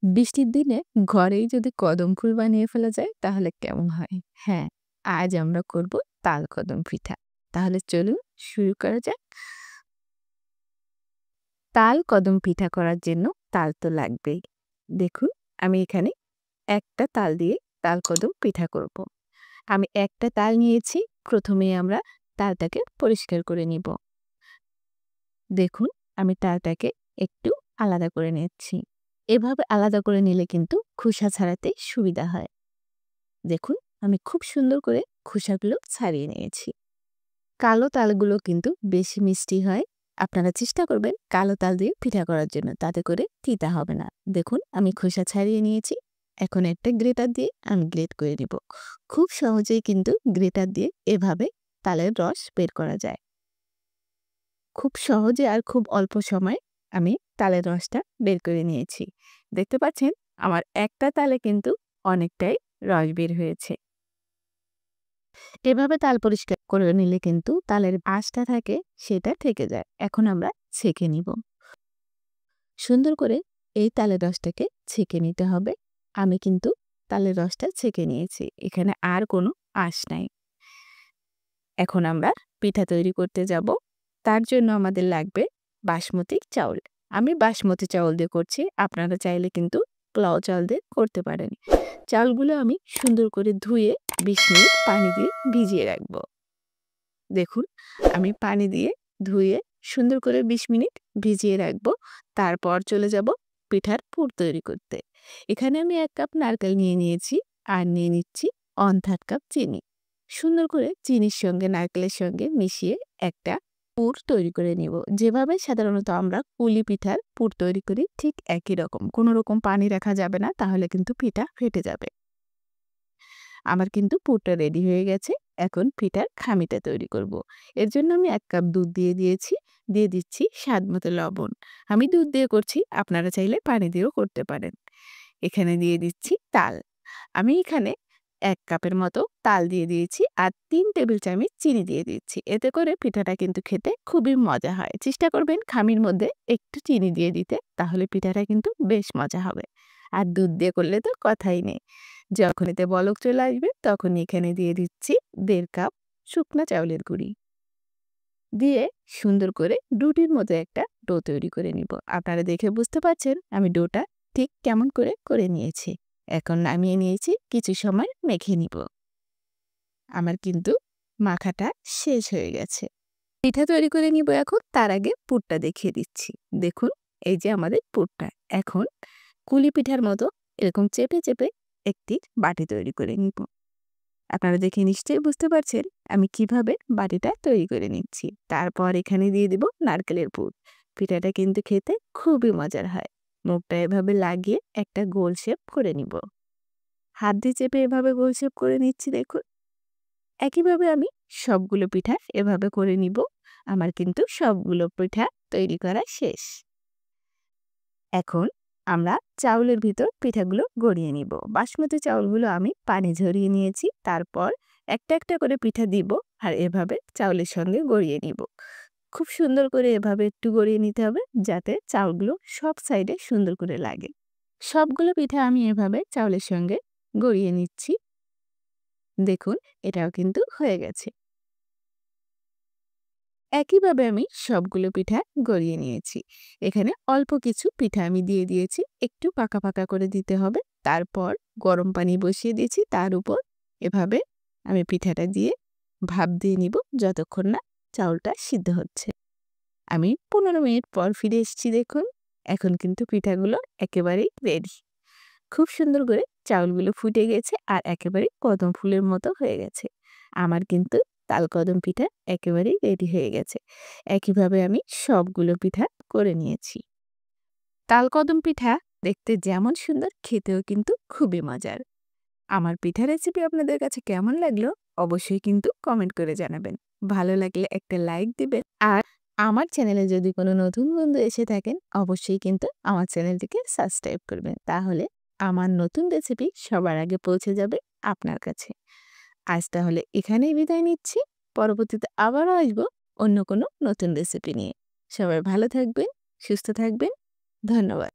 বৃষ্টির দিনে ঘরেই যদি কদম ফুল বানিয়ে ফেলা যায় তাহলে কেমন হয়? হ্যাঁ, আজ আমরা করব তাল কদম পিঠা। তাহলে চলুন শুরু করা যাক। তাল কদম পিঠা করার জন্য তাল তো লাগবেই। দেখুন আমি এখানে একটা তাল দিয়ে তাল কদম পিঠা করব। আমি একটা তাল নিয়েছি। প্রথমেই আমরা তালটাকে পরিষ্কার করে নিব। দেখুন আমি তালটাকে একটু আলাদা করে নিচ্ছি। এভাবে আলাদা করে নিলে কিন্তু খোসা ছাড়াতে সুবিধা হয়। দেখুন আমি খুব সুন্দর করে খোসাগুলো ছাড়িয়ে নিয়েছি। কালো তালগুলো কিন্তু বেশি মিষ্টি হয়। আপনারা চেষ্টা করবেন কালো তাল দিয়ে পিঠা করার জন্য, তাতে করে তিতা হবে না। দেখুন আমি খোসা ছাড়িয়ে নিয়েছি। এখন একটা গ্রেটার দিয়ে আমি গ্রেট করে নিব। খুব সহজেই কিন্তু গ্রেটার দিয়ে এভাবে তালের রস বের করা যায়। খুব সহজে আর খুব অল্প সময়ে আমি তালের রসটা বের করে নিয়েছি। দেখতে পাচ্ছেন আমার একটা তালে কিন্তু অনেকটাই রস বের হয়েছে। এভাবে তাল পরিষ্কার করে নিলে কিন্তু তালের আঁশটা থাকে সেটা থেকে যায়। এখন আমরা ছেঁকে নিব। সুন্দর করে এই তালের রসটাকে ছেঁকে নিতে হবে। আমি কিন্তু তালের রসটা ছেঁকে নিয়েছি। এখানে আর কোনো আঁশ নাই। এখন আমরা পিঠা তৈরি করতে যাব। তার জন্য আমাদের লাগবে বাসমতি চাউল। আমি বাসমতি চাউল দিয়ে করছি। আপনারা চাইলে কিন্তু পোলাও চাল দিয়ে করতে পারেন। চাউলগুলো আমি সুন্দর করে ধুয়ে ২০ মিনিট পানি দিয়ে ভিজিয়ে রাখব। দেখুন আমি পানি দিয়ে ধুয়ে সুন্দর করে ২০ মিনিট ভিজিয়ে রাখব। তারপর চলে যাব পিঠার পুর তৈরি করতে। এখানে আমি ১ কাপ নারকেল নিয়ে নিয়েছি আর নিয়ে নিচ্ছি 1/2 কাপ চিনি। সুন্দর করে চিনির সঙ্গে নারকেলের সঙ্গে মিশিয়ে একটা পুর তৈরি করে নিব। যেভাবে সাধারণত আমরা পুলি পিঠার পুর তৈরি করি ঠিক একই রকম। কোনো রকম পানি রাখা যাবে না, তাহলে কিন্তু পিঠা ফেটে যাবে। আমার কিন্তু পুরটা রেডি হয়ে গেছে। এখন পিঠার খামিটা তৈরি করব। এর জন্য আমি ১ কাপ দুধ দিয়ে দিয়েছি। দিয়ে দিচ্ছি স্বাদমতো লবণ। আমি দুধ দিয়ে করছি, আপনারা চাইলে পানি দিয়েও করতে পারেন। এখানে দিয়ে দিচ্ছি তাল। আমি এখানে ১ কাপের মতো তাল দিয়ে দিয়েছি আর ৩ টেবিল চামচ চিনি দিয়ে দিচ্ছি। এতে করে পিঠাটা কিন্তু খেতে খুবই মজা হয়। চেষ্টা করবেন খামির মধ্যে একটু চিনি দিয়ে দিতে, তাহলে পিঠাটা কিন্তু বেশ মজা হবে। আর দুধ দিয়ে করলে তো কথাই নেই। যখন এতে বলক চলে আসবে তখন এখানে দিয়ে দিচ্ছি ১.৫ কাপ শুকনা চাউলের গুঁড়ি। দিয়ে সুন্দর করে রুটির মতো একটা ডো তৈরি করে নিব। আপনারা দেখে বুঝতে পারছেন আমি ডোটা ঠিক কেমন করে নিয়েছি। এখন নামিয়ে নিয়েছি, কিছু সময় মেখে নিব। আমার কিন্তু মাখাটা শেষ হয়ে গেছে। পিঠা তৈরি করে নিব এখন। তার আগে পুরটা দেখিয়ে দিচ্ছি। দেখুন এই যে আমাদের পুরটা। এখন কুলি পিঠার মতো এরকম চেপে চেপে একটি বাটি তৈরি করে নিব। আপনারা দেখে নিশ্চয়ই বুঝতে পারছেন আমি কিভাবে বাটিটা তৈরি করে নিচ্ছি। তারপর এখানে দিয়ে দিব নারকেলের পুর। পিঠাটা কিন্তু খেতে খুবই মজার হয়। মুখটা এভাবে লাগিয়ে একটা গোল শেপ করে নিব। হাত দিয়ে চেপে এভাবে গোল শেপ করে নিচ্ছি দেখুন। একইভাবে আমি সবগুলো পিঠা এভাবে করে নিব। আমার কিন্তু সবগুলো পিঠা তৈরি করা শেষ। এখন আমরা চাউলের ভিতর পিঠাগুলো গড়িয়ে নিব। বাসমতি চাউলগুলো আমি পানি ঝরিয়ে নিয়েছি। তারপর একটা একটা করে পিঠা দিব আর এভাবে চাউলের সঙ্গে গড়িয়ে নিব। খুব সুন্দর করে এভাবে একটু গড়িয়ে নিতে হবে যাতে চাউলগুলো সব সাইডে সুন্দর করে লাগে। সবগুলো পিঠা আমি এভাবে চাউলের সঙ্গে গড়িয়ে নিচ্ছি। দেখুন এটাও কিন্তু হয়ে গেছে। একইভাবে আমি সবগুলো পিঠা গড়িয়ে নিয়েছি। এখানে অল্প কিছু পিঠা আমি দিয়ে দিয়েছি। একটু পাকা পাকা করে দিতে হবে। তারপর গরম পানি বসিয়ে দিয়েছি, তার উপর এভাবে আমি পিঠাটা দিয়ে ভাপ দিয়ে নিব যতক্ষণ না চাউলটা সিদ্ধ হচ্ছে। আমি ১৫ মিনিট পর ফিরে এসেছি দেখুন। এখন কিন্তু পিঠাগুলো একেবারেই রেডি। খুব সুন্দর করে চাউলগুলো ফুটে গেছে আর একেবারে কদম ফুলের মতো হয়ে গেছে। আমার কিন্তু তাল কদম পিঠা একেবারেই রেডি হয়ে গেছে। একইভাবে আমি সবগুলো পিঠা করে নিয়েছি। তাল কদম পিঠা দেখতে যেমন সুন্দর, খেতেও কিন্তু খুবই মজার। আমার পিঠা রেসিপি আপনাদের কাছে কেমন লাগলো অবশ্যই কিন্তু কমেন্ট করে জানাবেন। ভালো লাগলে একটা লাইক দিবেন। আর আমার চ্যানেলে যদি কোনো নতুন বন্ধু এসে থাকেন অবশ্যই কিন্তু আমার চ্যানেলটিকে সাবস্ক্রাইব করবেন। তাহলে আমার নতুন রেসিপি সবার আগে পৌঁছে যাবে আপনার কাছে। আজ তাহলে এখানেই বিদায় নিচ্ছি। পরবর্তীতে আবারও আসবো অন্য কোনো নতুন রেসিপি নিয়ে। সবাই ভালো থাকবেন, সুস্থ থাকবেন। ধন্যবাদ।